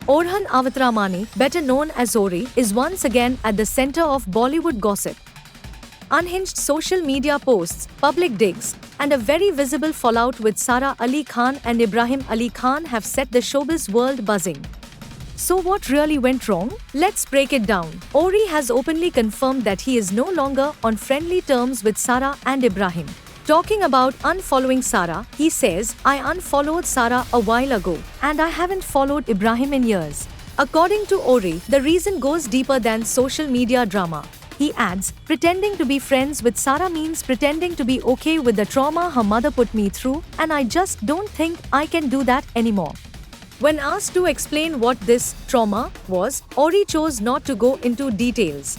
Orhan Avathramani, better known as Ori, is once again at the center of Bollywood gossip. Unhinged social media posts, public digs, and a very visible fallout with Sara Ali Khan and Ibrahim Ali Khan have set the showbiz world buzzing. So what really went wrong? Let's break it down. Ori has openly confirmed that he is no longer on friendly terms with Sara and Ibrahim. Talking about unfollowing Sara, he says, "I unfollowed Sara a while ago, and I haven't followed Ibrahim in years." According to Ori, the reason goes deeper than social media drama. He adds, "Pretending to be friends with Sara means pretending to be okay with the trauma her mother put me through, and I just don't think I can do that anymore." When asked to explain what this trauma was, Ori chose not to go into details.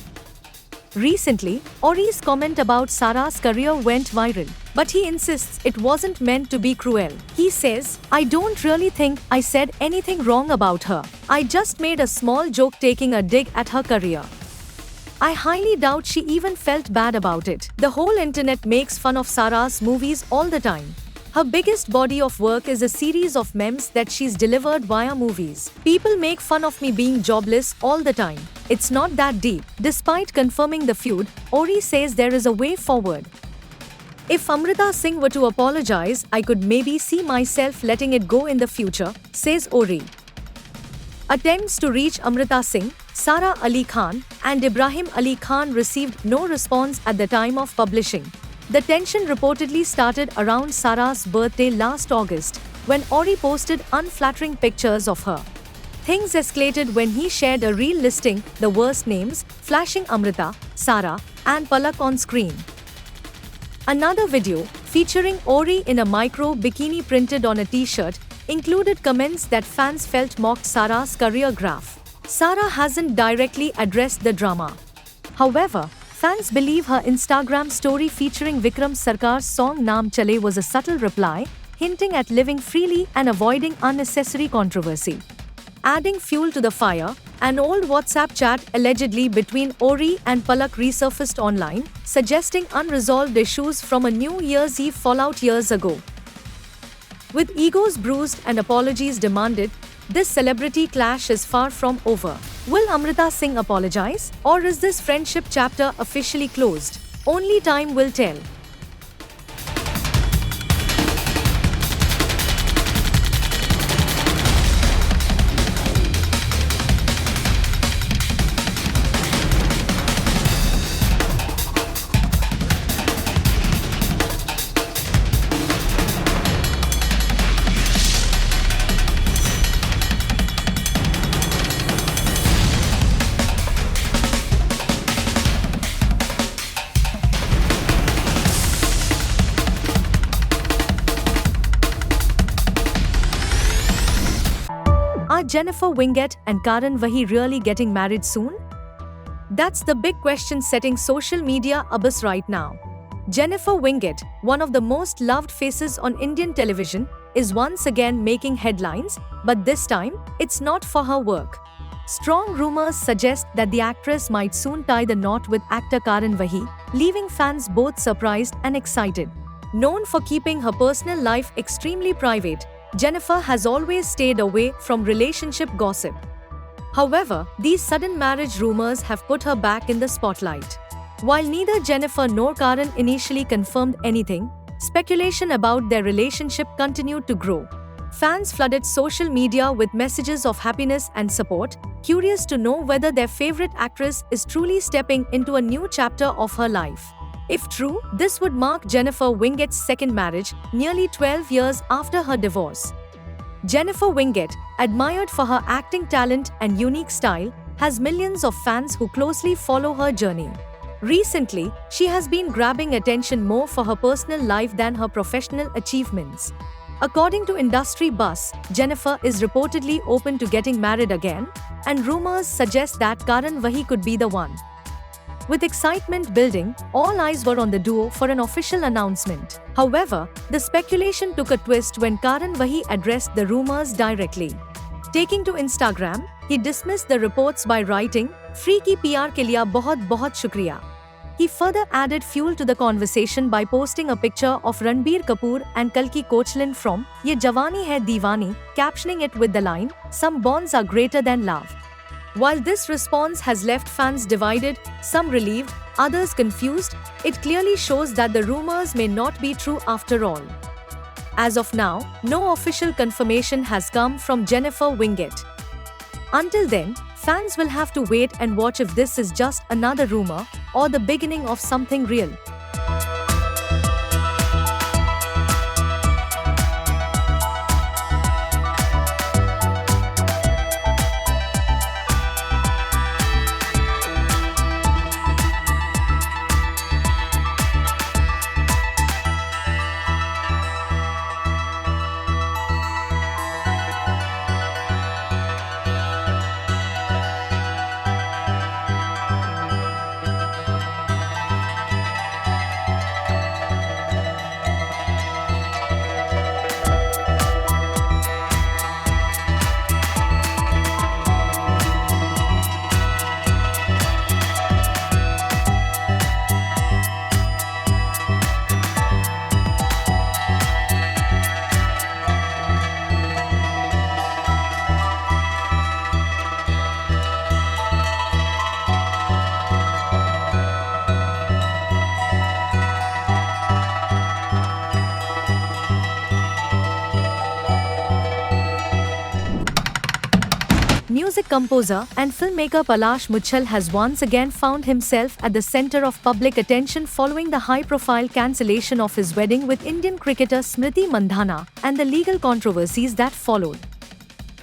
Recently, Ori's comment about Sara's career went viral, but he insists it wasn't meant to be cruel. He says, "I don't really think I said anything wrong about her. I just made a small joke taking a dig at her career. I highly doubt she even felt bad about it." The whole internet makes fun of Sara's movies all the time. Her biggest body of work is a series of memes that she's delivered via movies. "People make fun of me being jobless all the time. It's not that deep." Despite confirming the feud, Ori says there is a way forward. "If Amrita Singh were to apologize, I could maybe see myself letting it go in the future," says Ori. Attempts to reach Amrita Singh, Sara Ali Khan, and Ibrahim Ali Khan received no response at the time of publishing. The tension reportedly started around Sara's birthday last August, when Ori posted unflattering pictures of her. Things escalated when he shared a reel listing the worst names, flashing Amrita, Sara, and Palak on screen. Another video, featuring Ori in a micro bikini printed on a t-shirt, included comments that fans felt mocked Sara's career graph. Sara hasn't directly addressed the drama. However, fans believe her Instagram story featuring Vikram Sarkar's song Naam Chale was a subtle reply, hinting at living freely and avoiding unnecessary controversy. Adding fuel to the fire, an old WhatsApp chat allegedly between Ori and Palak resurfaced online, suggesting unresolved issues from a New Year's Eve fallout years ago. With egos bruised and apologies demanded, this celebrity clash is far from over. Will Amrita Singh apologize? Or is this friendship chapter officially closed? Only time will tell. Are Jennifer Winget and Karan Wahi really getting married soon? That's the big question setting social media abuzz right now. Jennifer Winget, one of the most loved faces on Indian television, is once again making headlines, but this time, it's not for her work. Strong rumors suggest that the actress might soon tie the knot with actor Karan Wahi, leaving fans both surprised and excited. Known for keeping her personal life extremely private, Jennifer has always stayed away from relationship gossip. However, these sudden marriage rumors have put her back in the spotlight. While neither Jennifer nor Karan initially confirmed anything, speculation about their relationship continued to grow. Fans flooded social media with messages of happiness and support, curious to know whether their favorite actress is truly stepping into a new chapter of her life. If true, this would mark Jennifer Winget's second marriage, nearly 12 years after her divorce. Jennifer Winget, admired for her acting talent and unique style, has millions of fans who closely follow her journey. Recently, she has been grabbing attention more for her personal life than her professional achievements. According to industry buzz, Jennifer is reportedly open to getting married again, and rumors suggest that Karan Wahi could be the one. With excitement building, all eyes were on the duo for an official announcement. However, the speculation took a twist when Karan Wahi addressed the rumors directly. Taking to Instagram, he dismissed the reports by writing, "Freaky PR ke liye bahut bahut shukriya." He further added fuel to the conversation by posting a picture of Ranbir Kapoor and Kalki Koechlin from Ye Jawani Hai Deewani, captioning it with the line, "Some bonds are greater than love." While this response has left fans divided, some relieved, others confused, it clearly shows that the rumors may not be true after all. As of now, no official confirmation has come from Jennifer Winget. Until then, fans will have to wait and watch if this is just another rumor or the beginning of something real. Music composer and filmmaker Palash Muchal has once again found himself at the center of public attention following the high-profile cancellation of his wedding with Indian cricketer Smriti Mandhana and the legal controversies that followed.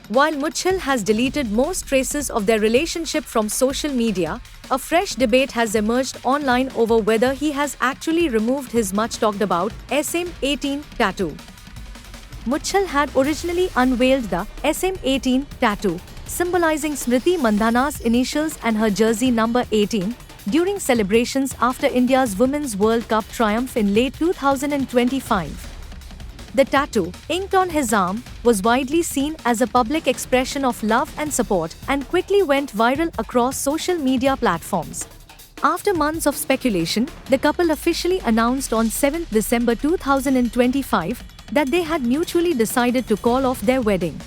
While Muchal has deleted most traces of their relationship from social media, a fresh debate has emerged online over whether he has actually removed his much-talked-about SM18 tattoo. Muchal had originally unveiled the SM18 tattoo, symbolizing Smriti Mandhana's initials and her jersey number 18, during celebrations after India's Women's World Cup triumph in late 2025. The tattoo, inked on his arm, was widely seen as a public expression of love and support and quickly went viral across social media platforms. After months of speculation, the couple officially announced on 7 December 2025 that they had mutually decided to call off their wedding.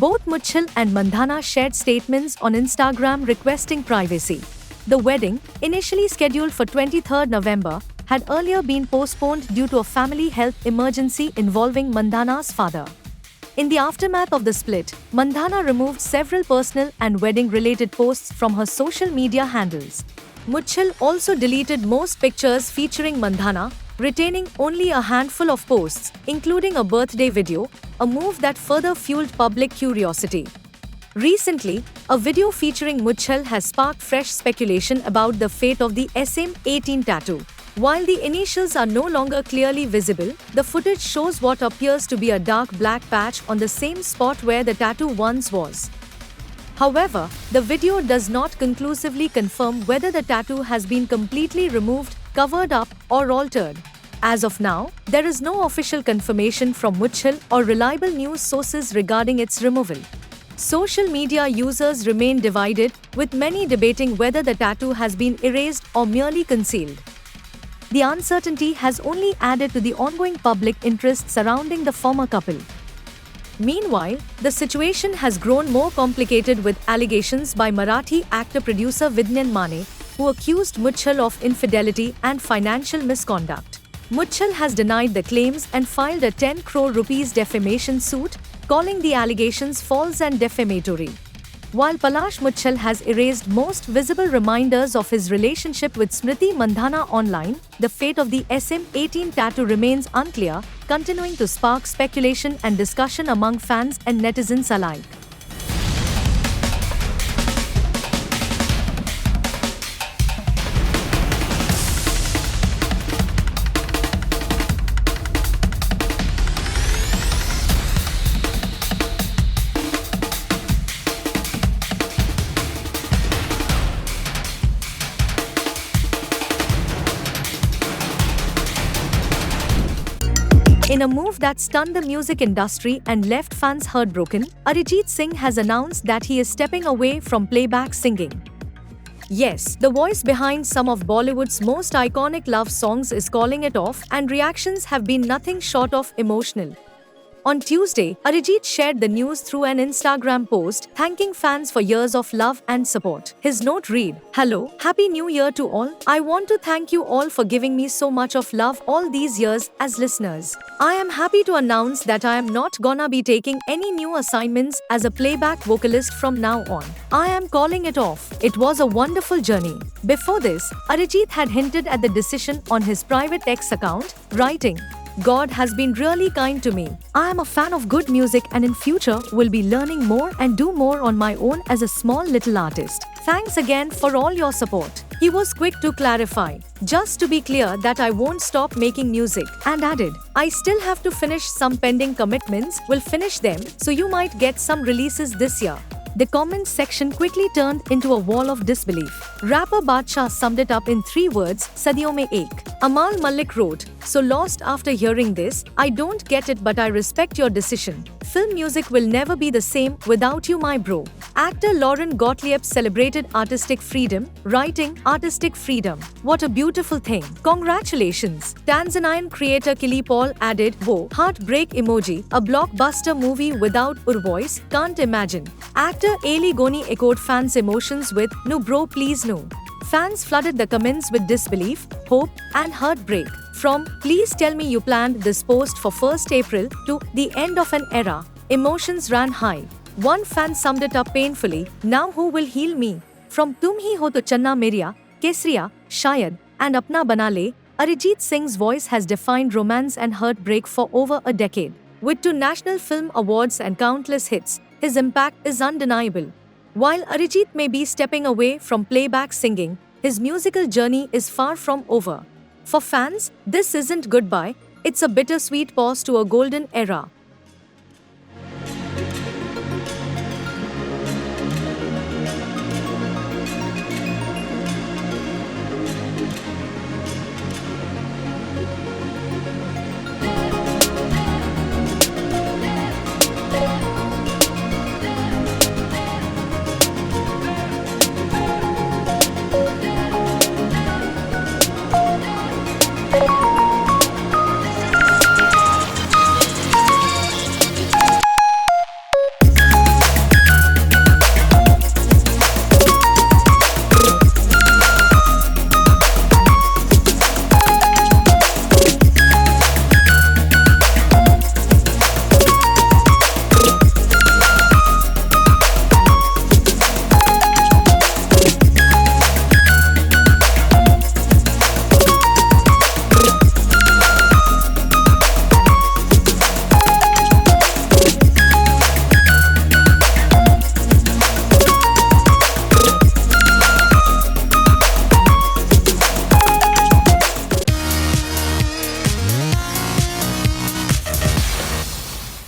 Both Muchal and Mandhana shared statements on Instagram requesting privacy. The wedding, initially scheduled for 23 November, had earlier been postponed due to a family health emergency involving Mandhana's father. In the aftermath of the split, Mandhana removed several personal and wedding-related posts from her social media handles. Muchal also deleted most pictures featuring Mandhana, retaining only a handful of posts, including a birthday video, a move that further fueled public curiosity. Recently, a video featuring Muchal has sparked fresh speculation about the fate of the SM18 tattoo. While the initials are no longer clearly visible, the footage shows what appears to be a dark black patch on the same spot where the tattoo once was. However, the video does not conclusively confirm whether the tattoo has been completely removed, covered up, or altered. As of now, there is no official confirmation from Muchal or reliable news sources regarding its removal. Social media users remain divided, with many debating whether the tattoo has been erased or merely concealed. The uncertainty has only added to the ongoing public interest surrounding the former couple. Meanwhile, the situation has grown more complicated with allegations by Marathi actor-producer Vidyan Mane, who accused Muchal of infidelity and financial misconduct. Muchal has denied the claims and filed a 10 crore rupees defamation suit, calling the allegations false and defamatory. While Palash Muchal has erased most visible reminders of his relationship with Smriti Mandhana online, the fate of the SM18 tattoo remains unclear, continuing to spark speculation and discussion among fans and netizens alike. In a move that stunned the music industry and left fans heartbroken, Arijit Singh has announced that he is stepping away from playback singing. Yes, the voice behind some of Bollywood's most iconic love songs is calling it off, and reactions have been nothing short of emotional. On Tuesday, Arijit shared the news through an Instagram post, thanking fans for years of love and support. His note read, "Hello, Happy New Year to all. I want to thank you all for giving me so much of love all these years as listeners. I am happy to announce that I am not gonna be taking any new assignments as a playback vocalist from now on. I am calling it off. It was a wonderful journey." Before this, Arijit had hinted at the decision on his private X account, writing, "God has been really kind to me. I am a fan of good music and in future will be learning more and do more on my own as a small little artist. Thanks again for all your support." He was quick to clarify, "Just to be clear that I won't stop making music," and added, "I still have to finish some pending commitments, will finish them, so you might get some releases this year." The comments section quickly turned into a wall of disbelief. Rapper Badshah summed it up in 3 words, "Sadiyon mein ek." Amal Malik wrote, "So lost after hearing this, I don't get it but I respect your decision. Film music will never be the same without you, my bro." Actor Lauren Gottlieb celebrated artistic freedom, writing, "Artistic freedom. What a beautiful thing. Congratulations." Tanzanian creator Kili Paul added, "Whoa, heartbreak emoji. A blockbuster movie without voice, can't imagine." Actor Ali Goni echoed fans' emotions with, "No bro, please no." Fans flooded the comments with disbelief, hope, and heartbreak. From, "Please tell me you planned this post for 1st April," to "The end of an era," emotions ran high. One fan summed it up painfully, "Now who will heal me?" From "Tum hi ho to channa meriya," Kesriya, Shayad, and Apna Bana Le, Arijit Singh's voice has defined romance and heartbreak for over a decade. With 2 National Film Awards and countless hits, his impact is undeniable. While Arijit may be stepping away from playback singing, his musical journey is far from over. For fans, this isn't goodbye, it's a bittersweet pause to a golden era.